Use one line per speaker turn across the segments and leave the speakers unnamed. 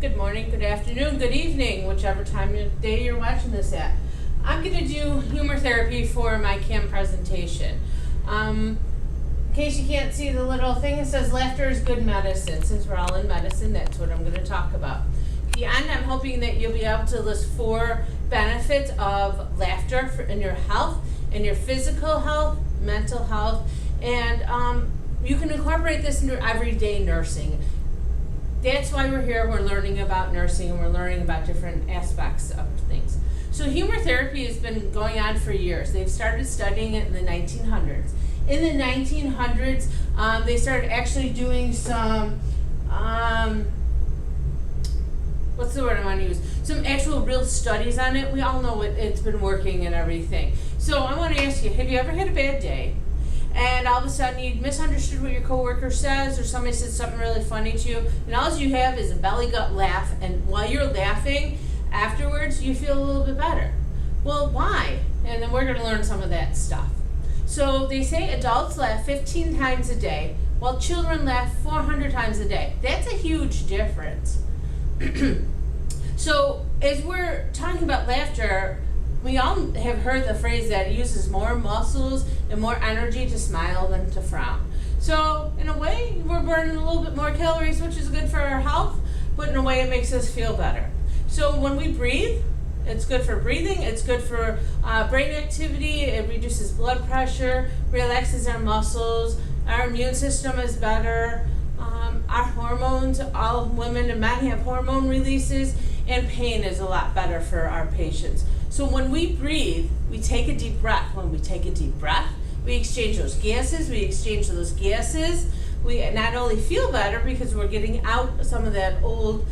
Good morning, good afternoon, good evening, whichever time of day you're watching this at. I'm going to do humor therapy for my CAM presentation. In case you can't see the little thing, it says laughter is good medicine. Since we're all in medicine, that's what I'm going to talk about. Beyond, I'm hoping that you'll be able to list 4 benefits of laughter in your health, in your physical health, mental health, and you can incorporate this into everyday nursing. That's why we're here. We're learning about nursing and we're learning about different aspects of things. So humor therapy has been going on for years. They've started studying it in the 1900s. In the 1900s, they started actually doing some, what's the word I want to use? Some actual real studies on it. We all know it's been working and everything. So I want to ask you, have you ever had a bad day? And all of a sudden you misunderstood what your coworker says, or somebody said something really funny to you, and all you have is a belly gut laugh, and while you're laughing, afterwards you feel a little bit better. Well, why? And then we're going to learn some of that stuff. So they say adults laugh 15 times a day, while children laugh 400 times a day. That's a huge difference. So as we're talking about laughter, we all have heard the phrase that it uses more muscles and more energy to smile than to frown. So in a way, we're burning a little bit more calories, which is good for our health, but in a way it makes us feel better. So when we breathe, it's good for breathing, it's good for brain activity, it reduces blood pressure, relaxes our muscles, our immune system is better, our hormones, all women and men have hormone releases, and pain is a lot better for our patients. So when we breathe, we take a deep breath. When we take a deep breath, we exchange those gases. We not only feel better because we're getting out some of that old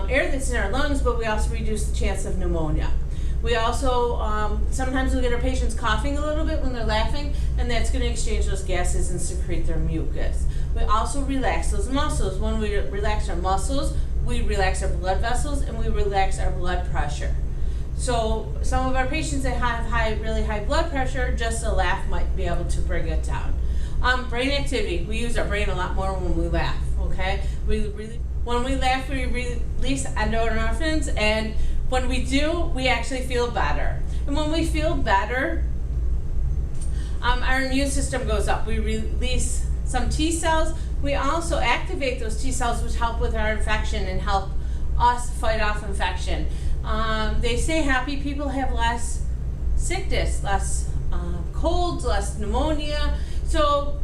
air that's in our lungs, but we also reduce the chance of pneumonia. We also, sometimes we get our patients coughing a little bit when they're laughing, and that's going to exchange those gases and secrete their mucus. We also relax those muscles. When we relax our muscles, we relax our blood vessels and we relax our blood pressure. So some of our patients that have really high blood pressure, just a laugh might be able to bring it down. Brain activity. We use our brain a lot more when we laugh, okay? When we laugh, we release endorphins, and when we do, we actually feel better. And when we feel better, our immune system goes up. We release some T cells. We also activate those T cells, which help with our infection and help us fight off infection. They say happy people have less sickness, less colds, less pneumonia. So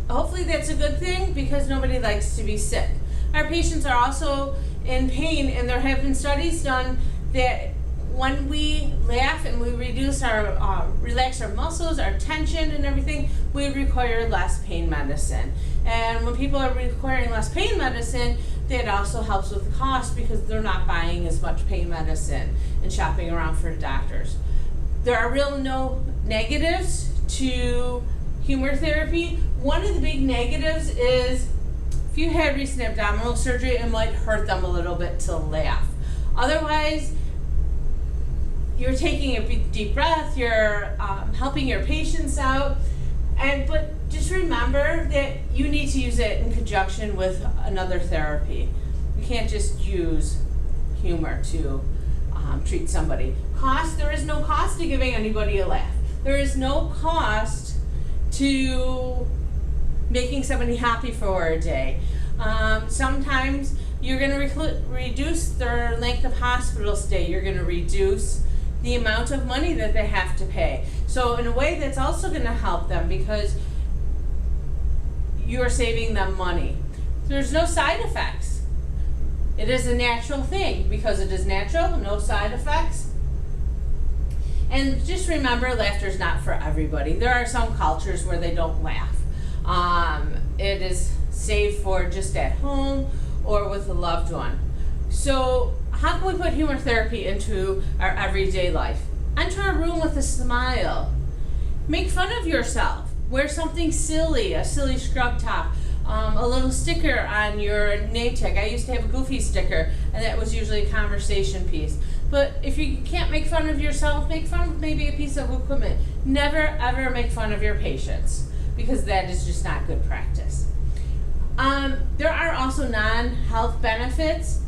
hopefully that's a good thing, because nobody likes to be sick. Our patients are also in pain, and there have been studies done that when we laugh and we reduce our, relax our muscles, our tension and everything, we require less pain medicine. And when people are requiring less pain medicine, that also helps with the cost, because they're not buying as much pain medicine and shopping around for doctors. There are really no negatives to humor therapy. One of the big negatives is if you had recent abdominal surgery, it might hurt them a little bit to laugh. Otherwise, you're taking a deep breath, you're helping your patients out, but just remember that you need to use it in conjunction with another therapy. You can't just use humor to treat somebody. Cost, there is no cost to giving anybody a laugh. There is no cost to making somebody happy for a day. Sometimes you're going to reduce their length of hospital stay. You're going to reduce the amount of money that they have to pay. So in a way, that's also going to help them, because you're saving them money. There's no side effects. It is a natural thing. Because it is natural, no side effects. And just remember, laughter is not for everybody. There are some cultures where they don't laugh. It is safe for just at home or with a loved one. So how can we put humor therapy into our everyday life? Enter a room with a smile. Make fun of yourself. Wear something silly, a silly scrub top, a little sticker on your name tag. I used to have a goofy sticker, and that was usually a conversation piece. But if you can't make fun of yourself, make fun of maybe a piece of equipment. Never ever make fun of your patients, because that is just not good practice. There are also non-health benefits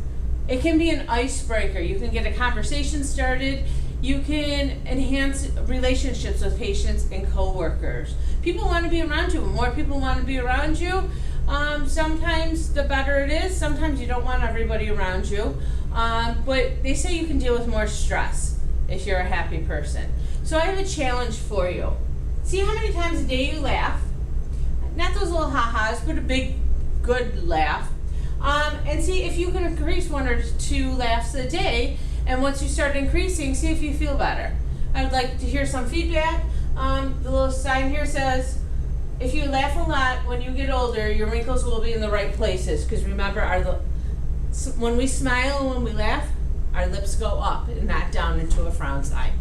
It can be an icebreaker. You can get a conversation started. You can enhance relationships with patients and coworkers. People want to be around you. When more people want to be around you, sometimes the better it is. Sometimes you don't want everybody around you. But they say you can deal with more stress if you're a happy person. So I have a challenge for you. See how many times a day you laugh. Not those little ha-has, but a big, good laugh. And see if you can increase 1 or 2 laughs a day. And once you start increasing, see if you feel better. I would like to hear some feedback. The little sign here says, if you laugh a lot when you get older, your wrinkles will be in the right places. Because remember, when we smile and when we laugh, our lips go up and not down into a frown sign.